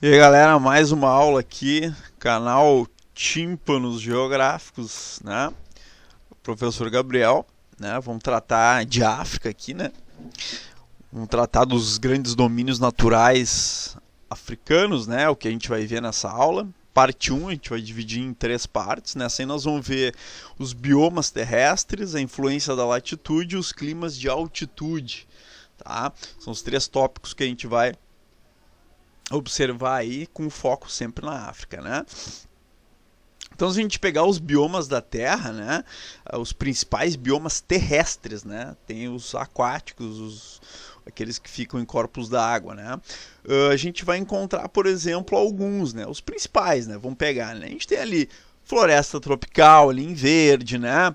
E aí galera, mais uma aula aqui, canal Tímpanos Geográficos, né? Professor Gabriel, né? Vamos tratar de África aqui, né? Vamos tratar dos grandes domínios naturais africanos, né? O que a gente vai ver nessa aula. Parte 1, a gente vai dividir em 3 partes. Nessa aí nós vamos ver os biomas terrestres, a influência da latitude e os climas de altitude, tá? São os 3 tópicos que a gente vai observar aí com foco sempre na África, né? Então, se a gente pegar os biomas da Terra, né, os principais biomas terrestres, né, tem os aquáticos, aqueles que ficam em corpos d'água, né, a gente vai encontrar, por exemplo, alguns, né, os principais, né, vamos pegar, né, a gente tem ali floresta tropical ali em verde, né?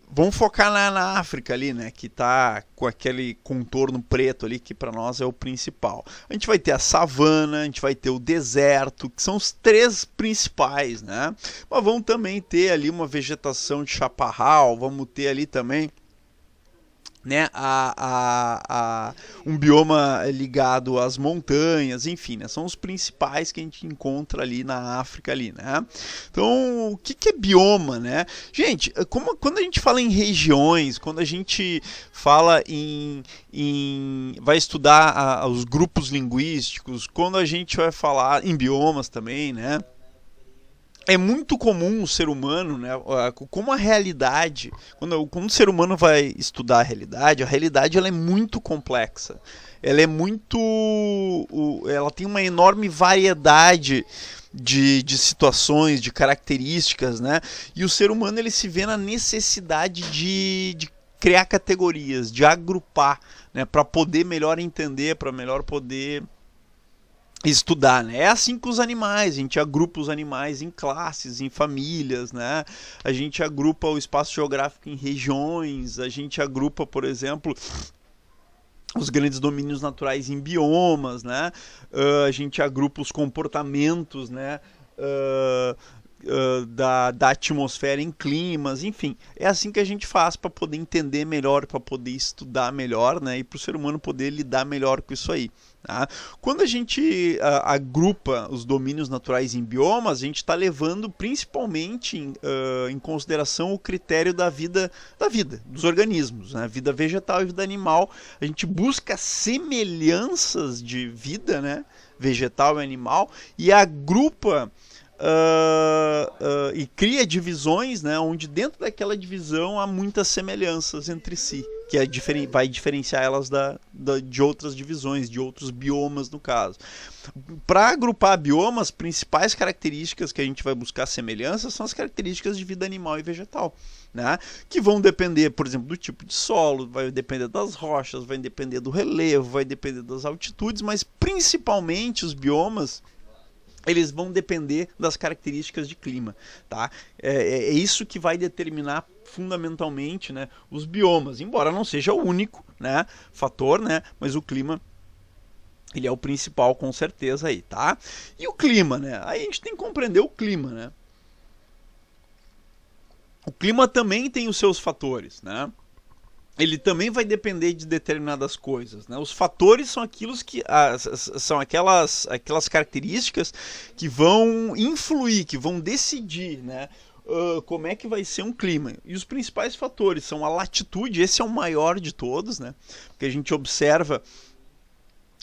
Vamos focar na África ali, né? Que tá com aquele contorno preto ali, que para nós é o principal. A gente vai ter a savana, a gente vai ter o deserto, que são os 3 principais, né? Mas vamos também ter ali uma vegetação de chaparral, vamos ter ali também, né, um bioma ligado às montanhas, enfim, né, são os principais que a gente encontra ali na África ali, né? Então, o que é bioma, né? Gente, quando a gente fala em regiões, quando a gente fala vai estudar os grupos linguísticos, quando a gente vai falar em biomas também, né? É muito comum o ser humano, né, como a realidade, quando o ser humano vai estudar a realidade ela é muito complexa. Ela é muito. Ela tem uma enorme variedade de situações, de características, né? E o ser humano ele se vê na necessidade de criar categorias, de agrupar, né, para poder melhor entender, para melhor poder estudar, né? É assim com os animais, a gente agrupa os animais em classes, em famílias, né? A gente agrupa o espaço geográfico em regiões, a gente agrupa, por exemplo, os grandes domínios naturais em biomas, né? A gente agrupa os comportamentos, né? Da atmosfera em climas, enfim, é assim que a gente faz para poder entender melhor, para poder estudar melhor, né, e para o ser humano poder lidar melhor com isso aí. Tá? Quando a gente agrupa os domínios naturais em biomas, a gente está levando principalmente em consideração o critério da vida dos organismos, né, vida vegetal e vida animal. A gente busca semelhanças de vida, né, vegetal e animal, e agrupa e cria divisões, né, onde dentro daquela divisão há muitas semelhanças entre si, que vai diferenciar elas de outras divisões, de outros biomas no caso. Para agrupar biomas, principais características que a gente vai buscar semelhanças são as características de vida animal e vegetal, né, que vão depender, por exemplo, do tipo de solo, vai depender das rochas, vai depender do relevo, vai depender das altitudes, mas principalmente os biomas eles vão depender das características de clima, tá? É isso que vai determinar fundamentalmente, né, os biomas, embora não seja o único, né, fator, né, mas o clima ele é o principal com certeza aí, tá? E o clima, né? Aí a gente tem que compreender o clima, né? O clima também tem os seus fatores, né? Ele também vai depender de determinadas coisas, né? Os fatores são são aquelas características que vão influir, que vão decidir, né, como é que vai ser um clima. E os principais fatores são a latitude, esse é o maior de todos, né? Porque a gente observa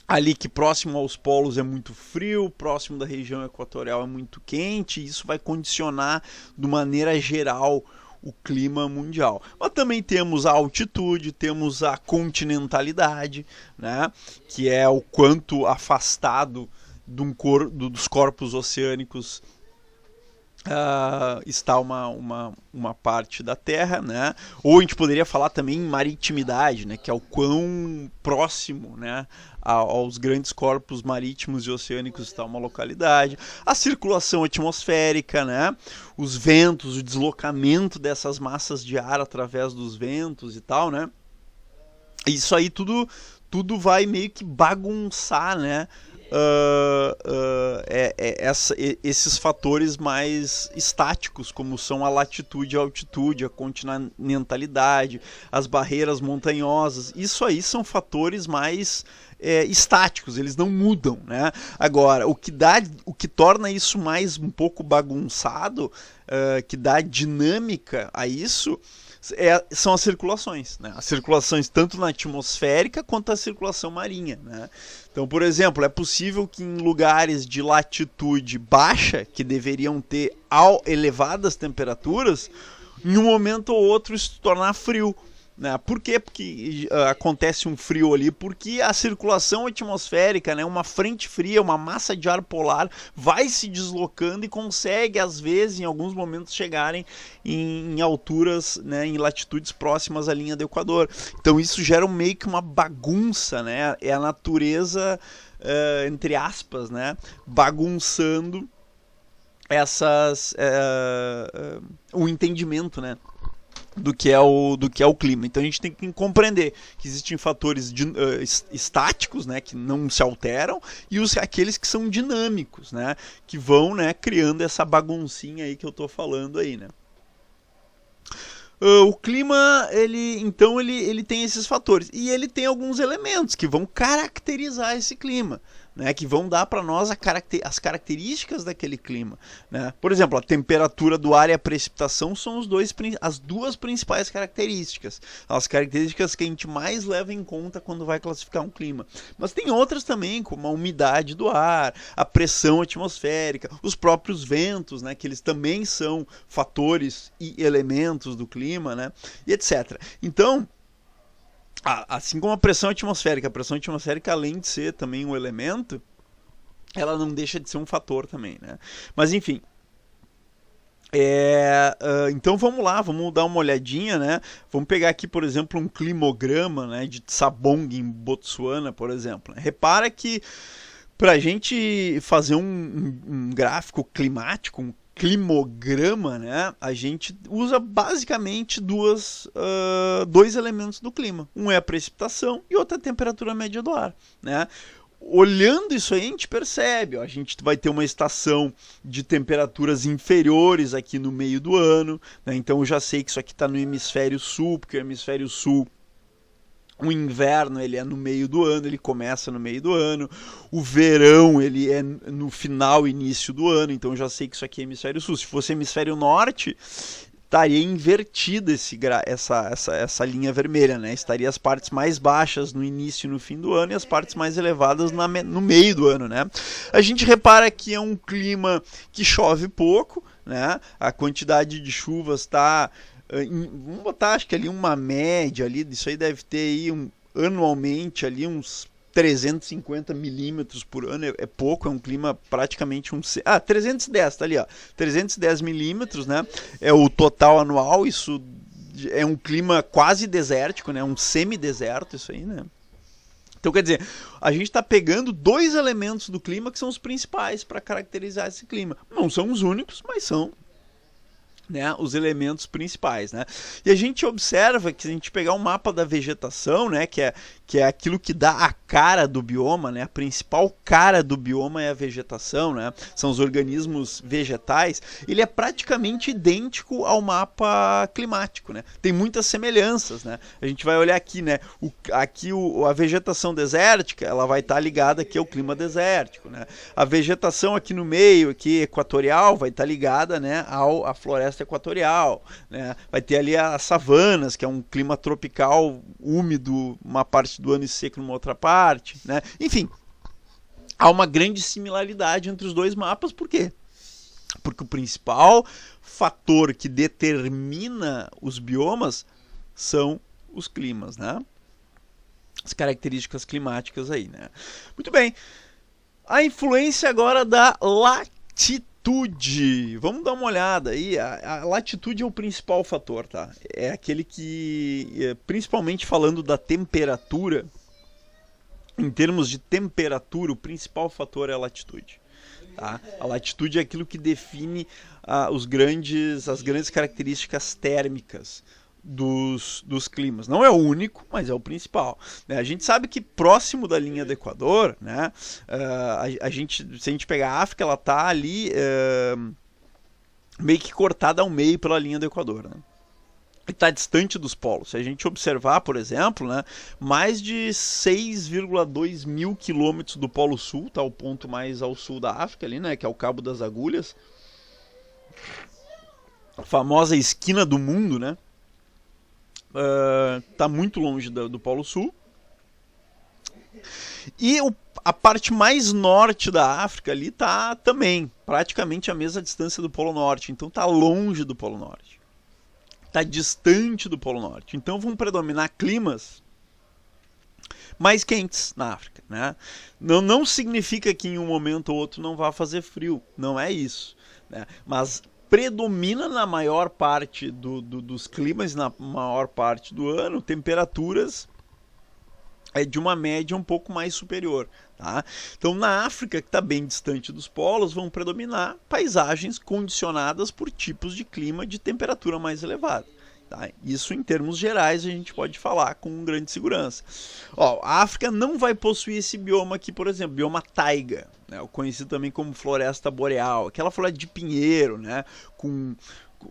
ali que próximo aos polos é muito frio, próximo da região equatorial é muito quente, e isso vai condicionar de maneira geral o clima mundial. Mas também temos a altitude, temos a continentalidade, né, que é o quanto afastado dos corpos oceânicos está uma parte da Terra, né? Ou a gente poderia falar também em maritimidade, né? Que é o quão próximo, né, aos grandes corpos marítimos e oceânicos está uma localidade. A circulação atmosférica, né? Os ventos, o deslocamento dessas massas de ar através dos ventos e tal, né? Isso aí tudo vai meio que bagunçar, né, esses fatores mais estáticos, como são a latitude e a altitude, a continentalidade, as barreiras montanhosas. Isso aí são fatores mais estáticos, eles não mudam, né? Agora, o que torna isso mais um pouco bagunçado, que dá dinâmica a isso, são as circulações, né? As circulações tanto na atmosférica quanto a circulação marinha, né? Então, por exemplo, é possível que em lugares de latitude baixa, que deveriam ter elevadas temperaturas, em um momento ou outro isso se tornar frio. Né? Por quê? Porque acontece um frio ali, porque a circulação atmosférica, né, uma frente fria, uma massa de ar polar, vai se deslocando e consegue, às vezes, em alguns momentos, chegarem em alturas, né, em latitudes próximas à linha do Equador. Então isso gera meio que uma bagunça, né? É a natureza, entre aspas, né, bagunçando o entendimento, né, do que é o clima. Então a gente tem que compreender que existem fatores estáticos, né, que não se alteram, e aqueles que são dinâmicos, né, que vão, né, criando essa baguncinha aí que eu tô falando aí, né. O clima, ele tem esses fatores, e ele tem alguns elementos que vão caracterizar esse clima, né, que vão dar para nós as características daquele clima, né? Por exemplo, a temperatura do ar e a precipitação são as duas principais características, as características que a gente mais leva em conta quando vai classificar um clima. Mas tem outras também, como a umidade do ar, a pressão atmosférica, os próprios ventos, né, que eles também são fatores e elementos do clima, né, e etc. Então, assim como a pressão atmosférica, além de ser também um elemento, ela não deixa de ser um fator também, né? Mas enfim, então vamos lá, vamos dar uma olhadinha, né? Vamos pegar aqui, por exemplo, um climograma, né, de Tsabong em Botsuana, por exemplo. Repara que para a gente fazer um gráfico climático, um climograma, né, a gente usa basicamente dois elementos do clima. Um é a precipitação e outro é a temperatura média do ar, né? Olhando isso aí, a gente percebe, ó, a gente vai ter uma estação de temperaturas inferiores aqui no meio do ano, né? Então eu já sei que isso aqui está no hemisfério sul, porque o hemisfério sul, o inverno, ele é no meio do ano, ele começa no meio do ano. O verão, ele é no final, início do ano. Então eu já sei que isso aqui é hemisfério sul. Se fosse hemisfério norte, estaria invertida essa linha vermelha, né? Estaria as partes mais baixas no início e no fim do ano e as partes mais elevadas no meio do ano, né? A gente repara que é um clima que chove pouco, né? A quantidade de chuvas está... vamos botar, acho que ali uma média ali, isso aí deve ter aí anualmente ali uns 350 milímetros por ano, é pouco, é um clima praticamente 310, tá ali, ó, 310 milímetros, né, é o total anual. Isso é um clima quase desértico, né, um semideserto isso aí, né. Então, quer dizer, a gente está pegando dois elementos do clima que são os principais para caracterizar esse clima. Não são os únicos, mas são, né, os elementos principais, né? E a gente observa que, se a gente pegar um mapa da vegetação, né, que é aquilo que dá a cara do bioma, né, a principal cara do bioma é a vegetação, né, são os organismos vegetais, ele é praticamente idêntico ao mapa climático, né, tem muitas semelhanças, né, a gente vai olhar aqui, né, a vegetação desértica, ela vai estar ligada aqui ao clima desértico, né, a vegetação aqui no meio, aqui equatorial, vai estar ligada, né, à floresta equatorial, né, vai ter ali as savanas, que é um clima tropical úmido uma parte do ano e seco numa outra parte, né? Enfim, há uma grande similaridade entre os dois mapas. Por quê? Porque o principal fator que determina os biomas são os climas, né? As características climáticas aí, né? Muito bem. A influência agora da latitude. Vamos dar uma olhada aí. A latitude é o principal fator, tá? É aquele que, principalmente falando da temperatura, em termos de temperatura, o principal fator é a latitude. Tá? A latitude é aquilo que define as grandes características térmicas dos climas. Não é o único, mas é o principal. A gente sabe que próximo da linha do Equador, né, se a gente pegar a África, ela está ali meio que cortada ao meio pela linha do Equador, né? E está distante dos polos. Se a gente observar, por exemplo, né, mais de 6,2 mil quilômetros do Polo Sul, está o ponto mais ao sul da África, ali, né, que é o Cabo das Agulhas, a famosa esquina do mundo, né? Está muito longe do Polo Sul. E a parte mais norte da África ali está também praticamente a mesma distância do Polo Norte. Então está longe do Polo Norte. Está distante do Polo Norte. Então vão predominar climas mais quentes na África, né? Não significa que em um momento ou outro não vá fazer frio. Não é isso, né? Mas predomina na maior parte dos climas, na maior parte do ano, temperaturas de uma média um pouco mais superior. Tá? Então, na África, que está bem distante dos polos, vão predominar paisagens condicionadas por tipos de clima de temperatura mais elevada. Tá? Isso, em termos gerais, a gente pode falar com grande segurança. Ó, a África não vai possuir esse bioma aqui, por exemplo, bioma taiga, né? Conhecido também como floresta boreal, aquela floresta de pinheiro, né? Com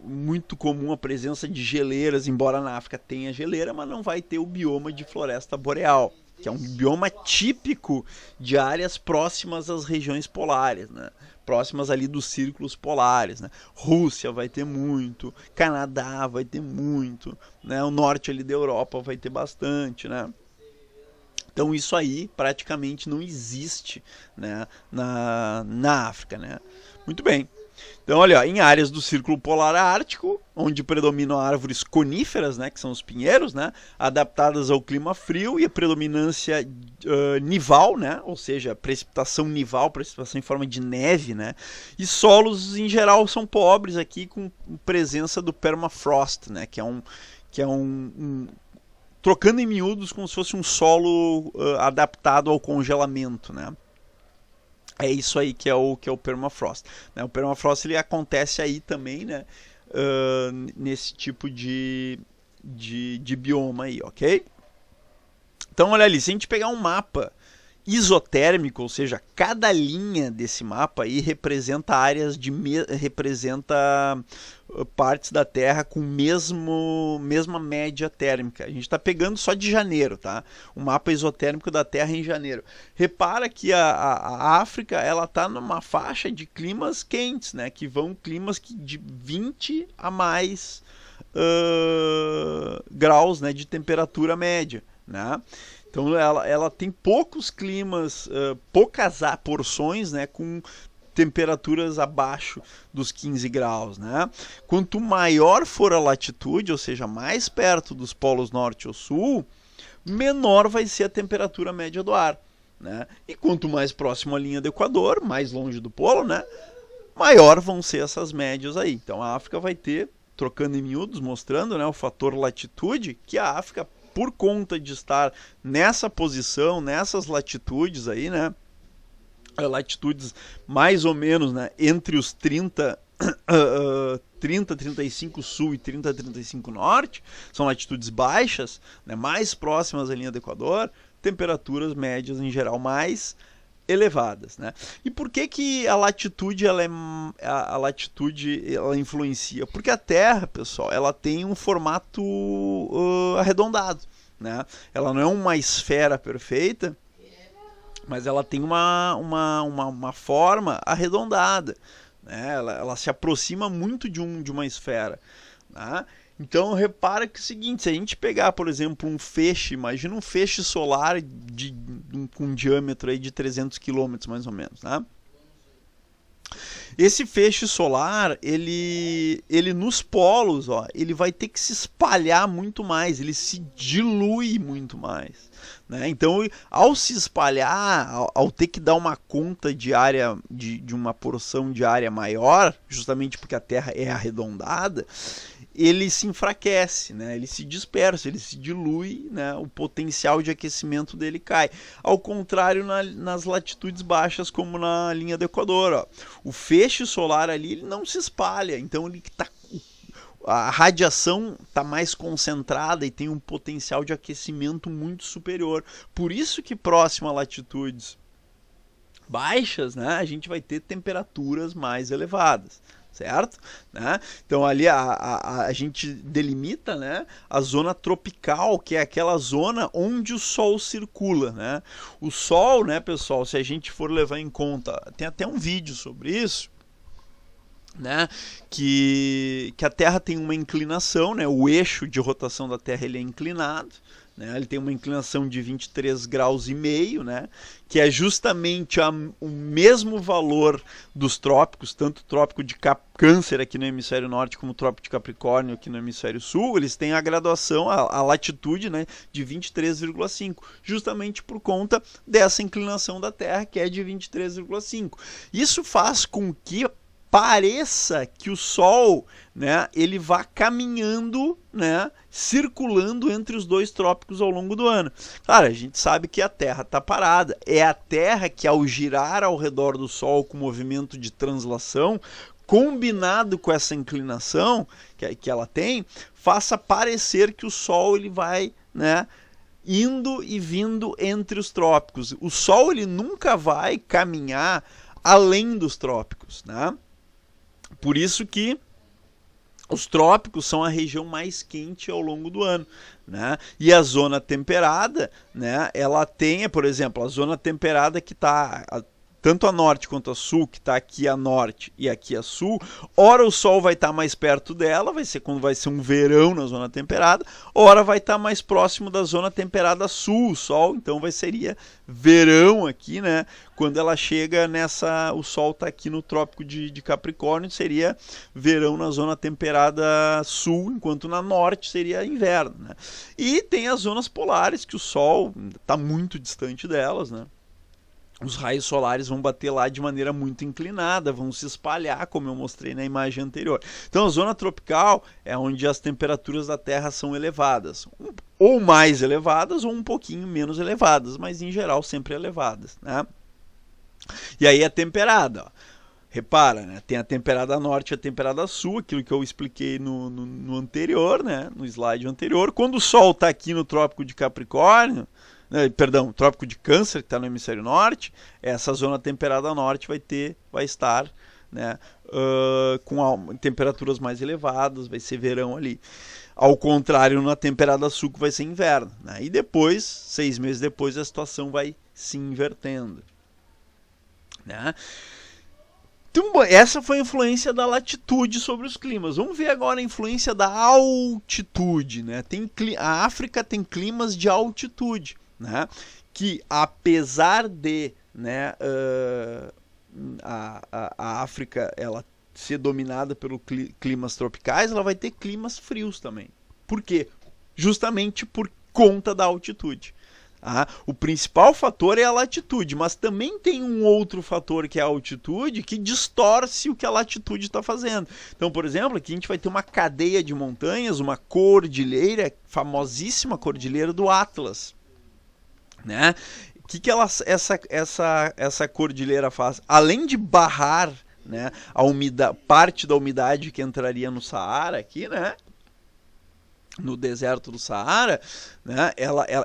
muito comum a presença de geleiras, embora na África tenha geleira, mas não vai ter o bioma de floresta boreal, que é um bioma típico de áreas próximas às regiões polares, né? Próximas ali dos círculos polares, né? Rússia vai ter muito, Canadá vai ter muito, né? O norte ali da Europa vai ter bastante, né? Então isso aí praticamente não existe, né, na África, né? Muito bem. Então, olha, em áreas do Círculo Polar Ártico, onde predominam árvores coníferas, né, que são os pinheiros, né, adaptadas ao clima frio e a predominância nival, né, ou seja, precipitação nival, precipitação em forma de neve, né, e solos em geral são pobres aqui com presença do permafrost, né, que é trocando em miúdos como se fosse um solo adaptado ao congelamento, né. É isso aí que é o permafrost, né? O permafrost ele acontece aí também, né? Nesse tipo de bioma aí, ok? Então olha ali, se a gente pegar um mapa isotérmico, ou seja, cada linha desse mapa aí representa representa partes da Terra com mesma média térmica. A gente está pegando só de janeiro, tá? O mapa isotérmico da Terra em janeiro. Repara que a África ela está numa faixa de climas quentes, né? Que vão climas de 20 a mais graus, né? De temperatura média, né? Então ela tem poucos climas, poucas porções, né, com temperaturas abaixo dos 15 graus. Né? Quanto maior for a latitude, ou seja, mais perto dos polos norte ou sul, menor vai ser a temperatura média do ar. Né? E quanto mais próximo à linha do Equador, mais longe do polo, né, maior vão ser essas médias aí. Então a África vai ter, trocando em miúdos, mostrando, né, o fator latitude, que a África, por conta de estar nessa posição, nessas latitudes aí, né? Latitudes mais ou menos, né, entre os 35 sul e 35 norte, são latitudes baixas, né, mais próximas à linha do Equador, temperaturas médias em geral mais elevadas, né? E por que a latitude a latitude ela influencia? Porque a Terra, pessoal, ela tem um formato arredondado, né? Ela não é uma esfera perfeita, mas ela tem uma forma arredondada, né? Ela se aproxima muito de uma esfera, né? Então repara que é o seguinte, se a gente pegar, por exemplo, um feixe, imagina um feixe solar com um diâmetro aí de 300 km mais ou menos, né? Esse feixe solar, ele nos polos, ó, ele vai ter que se espalhar muito mais, ele se dilui muito mais, né? Então, ao se espalhar, ao ter que dar uma conta de área, de uma porção de área maior, justamente porque a Terra é arredondada, ele se enfraquece, né? Ele se dispersa, ele se dilui, né? O potencial de aquecimento dele cai. Ao contrário, nas latitudes baixas, como na linha do Equador, ó. O feixe solar ali ele não se espalha, então ele tá, a radiação está mais concentrada e tem um potencial de aquecimento muito superior. Por isso que próximo a latitudes baixas, né, a gente vai ter temperaturas mais elevadas, certo? Né? Então ali a gente delimita, né, a zona tropical, que é aquela zona onde o Sol circula. Né? O Sol, né, pessoal, se a gente for levar em conta, tem até um vídeo sobre isso, né, que a Terra tem uma inclinação, né, o eixo de rotação da Terra ele é inclinado, né, ele tem uma inclinação de 23 graus e meio, né, que é justamente o mesmo valor dos trópicos, tanto o trópico de Câncer aqui no hemisfério norte como o trópico de Capricórnio aqui no hemisfério sul, eles têm a graduação, a latitude, né, de 23,5, justamente por conta dessa inclinação da Terra, que é de 23,5. Isso faz com que pareça que o Sol, né, ele vá caminhando, né, circulando entre os dois trópicos ao longo do ano. Claro, a gente sabe que a Terra está parada. É a Terra que, ao girar ao redor do Sol com movimento de translação, combinado com essa inclinação que ela tem, faça parecer que o Sol ele vai, né, indo e vindo entre os trópicos. O Sol ele nunca vai caminhar além dos trópicos, né? Por isso que os trópicos são a região mais quente ao longo do ano, né? E a zona temperada, né, ela tem, por exemplo, a zona temperada que está tanto a norte quanto a sul, que está aqui a norte e aqui a sul, ora o Sol vai estar mais perto dela, vai ser quando vai ser um verão na zona temperada, ora vai estar mais próximo da zona temperada sul, o Sol, então seria verão aqui, né? Quando ela chega nessa, o Sol está aqui no trópico de Capricórnio, seria verão na zona temperada sul, enquanto na norte seria inverno, né? E tem as zonas polares, que o Sol está muito distante delas, né? Os raios solares vão bater lá de maneira muito inclinada, vão se espalhar, como eu mostrei na imagem anterior. Então a zona tropical é onde as temperaturas da Terra são elevadas, ou mais elevadas ou um pouquinho menos elevadas, mas em geral sempre elevadas, né? E aí é temperada, ó. Repara, né? Tem a temperada norte e a temperada sul, aquilo que eu expliquei no anterior, né? No slide anterior. Quando o Sol está aqui no trópico de Capricórnio, perdão, trópico de Câncer, que está no hemisfério norte, essa zona temperada norte vai estar, né, com temperaturas mais elevadas, vai ser verão ali. Ao contrário, na temperada sul, que vai ser inverno, né? E depois, 6 meses depois, a situação vai se invertendo, né? Então, essa foi a influência da latitude sobre os climas. Vamos ver agora a influência da altitude, né? A África tem climas de altitude, né, que apesar de, né, a África ela ser dominada pelos climas tropicais, ela vai ter climas frios também. Por quê? Justamente por conta da altitude. O principal fator é a latitude, mas também tem um outro fator, que é a altitude, que distorce o que a latitude está fazendo. Então, por exemplo, aqui a gente vai ter uma cadeia de montanhas, uma cordilheira, famosíssima cordilheira do Atlas, né? O que essa cordilheira faz? Além de barrar, né, parte da umidade que entraria no Saara aqui, né, no deserto do Saara, né,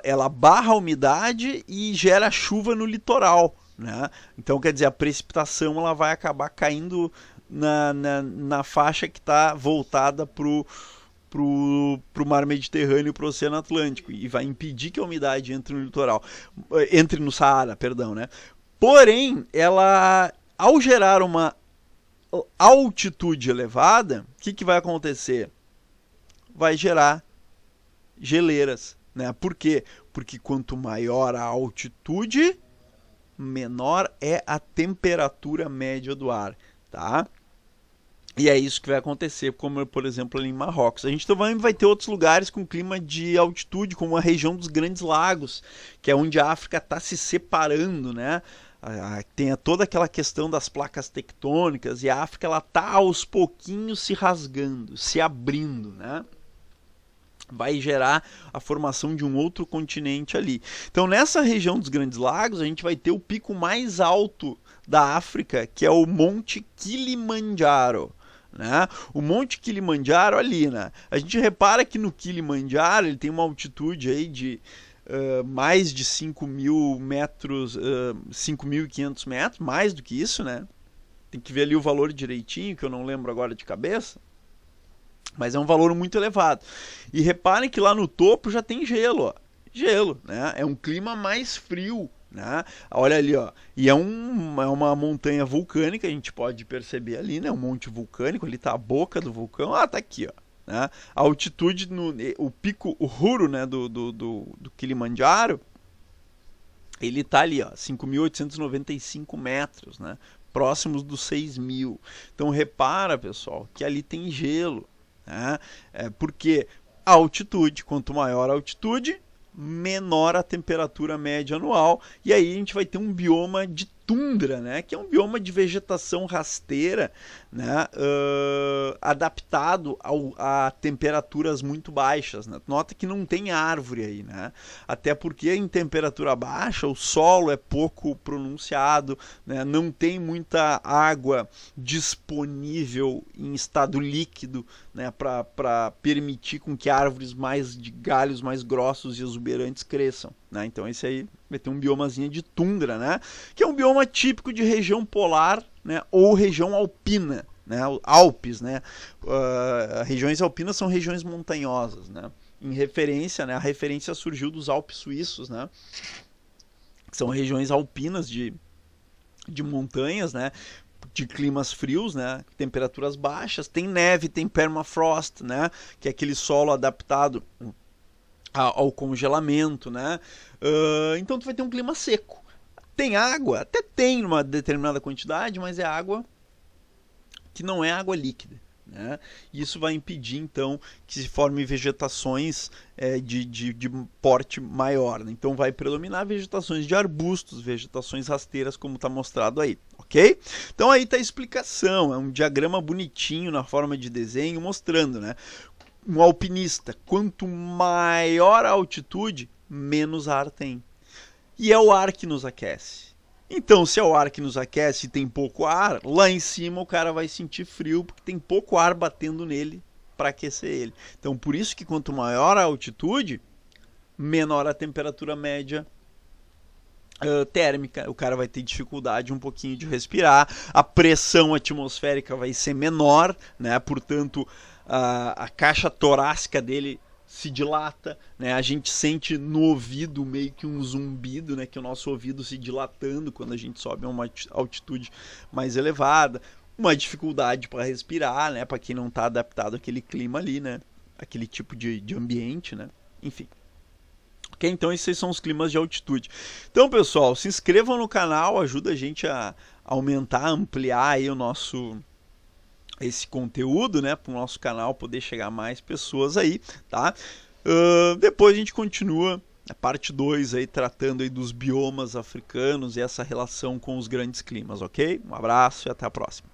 ela barra a umidade e gera chuva no litoral, né? Então, quer dizer, a precipitação ela vai acabar caindo na faixa que está voltada pro mar Mediterrâneo e pro Oceano Atlântico, e vai impedir que a umidade entre no Saara, perdão, né? Porém, ela, ao gerar uma altitude elevada, o que vai acontecer? Vai gerar geleiras, né? Por quê? Porque quanto maior a altitude, menor é a temperatura média do ar, tá? E é isso que vai acontecer, como por exemplo ali em Marrocos. A gente também vai ter outros lugares com clima de altitude, como a região dos Grandes Lagos, que é onde a África está se separando, né? Tem toda aquela questão das placas tectônicas, e a África está aos pouquinhos se rasgando, se abrindo, né? Vai gerar a formação de um outro continente ali. Então, nessa região dos Grandes Lagos, a gente vai ter o pico mais alto da África, que é o Monte Kilimanjaro, né? O Monte Kilimanjaro ali, né? A gente repara que no Kilimanjaro ele tem uma altitude aí de mais de 5.000 metros, 5.500 metros, mais do que isso, né? Tem que ver ali o valor direitinho, que eu não lembro agora de cabeça. Mas é um valor muito elevado. E reparem que lá no topo já tem gelo, ó. Gelo, né? É um clima mais frio, né? Olha ali, ó. E é uma montanha vulcânica, a gente pode perceber ali, né? Um monte vulcânico, ali tá a boca do vulcão. Ah, tá aqui, ó. Né? A altitude, o pico, o Huru, né? Do Kilimanjaro, ele tá ali, ó. 5.895 metros, né? Próximos dos 6.000. Então repara, pessoal, que ali tem gelo. Né? Porque a altitude, quanto maior a altitude, menor a temperatura média anual, e aí a gente vai ter um bioma de tundra, né, que é um bioma de vegetação rasteira, né, adaptado a temperaturas muito baixas. Né? Nota que não tem árvore aí, né? Até porque em temperatura baixa o solo é pouco pronunciado, né? Não tem muita água disponível em estado líquido, né, para permitir com que árvores de galhos mais grossos e exuberantes cresçam. Né? Então esse aí vai ter um biomazinho de tundra, né? Que é um bioma típico de região polar, né? Ou região alpina, né? Alpes, né? Regiões alpinas são regiões montanhosas, né? Em referência, né? A referência surgiu dos Alpes suíços, né? Que são regiões alpinas de montanhas, né? De climas frios, né? Temperaturas baixas, tem neve, tem permafrost, né? Que é aquele solo adaptado ao congelamento, né? Então tu vai ter um clima seco. Tem água? Até tem numa determinada quantidade, mas é água que não é água líquida. Né? Isso vai impedir, então, que se formem vegetações de porte maior. Né? Então vai predominar vegetações de arbustos, vegetações rasteiras, como está mostrado aí. Ok? Então aí está a explicação. É um diagrama bonitinho na forma de desenho, mostrando, né? Um alpinista, quanto maior a altitude, menos ar tem. E é o ar que nos aquece. Então, se é o ar que nos aquece e tem pouco ar, lá em cima o cara vai sentir frio porque tem pouco ar batendo nele para aquecer ele. Então, por isso que quanto maior a altitude, menor a temperatura média térmica, o cara vai ter dificuldade um pouquinho de respirar, a pressão atmosférica vai ser menor, né? Portanto, a caixa torácica dele se dilata, né? A gente sente no ouvido meio que um zumbido, né? Que é o nosso ouvido se dilatando quando a gente sobe a uma altitude mais elevada, uma dificuldade para respirar, né? Para quem não está adaptado àquele clima ali, né? Aquele tipo de ambiente, né? Enfim. Ok? Então esses são os climas de altitude. Então, pessoal, se inscrevam no canal, ajuda a gente a aumentar, ampliar aí esse conteúdo, né, para o nosso canal poder chegar a mais pessoas aí, tá? Depois a gente continua a parte 2 aí, tratando aí dos biomas africanos e essa relação com os grandes climas, ok? Um abraço e até a próxima.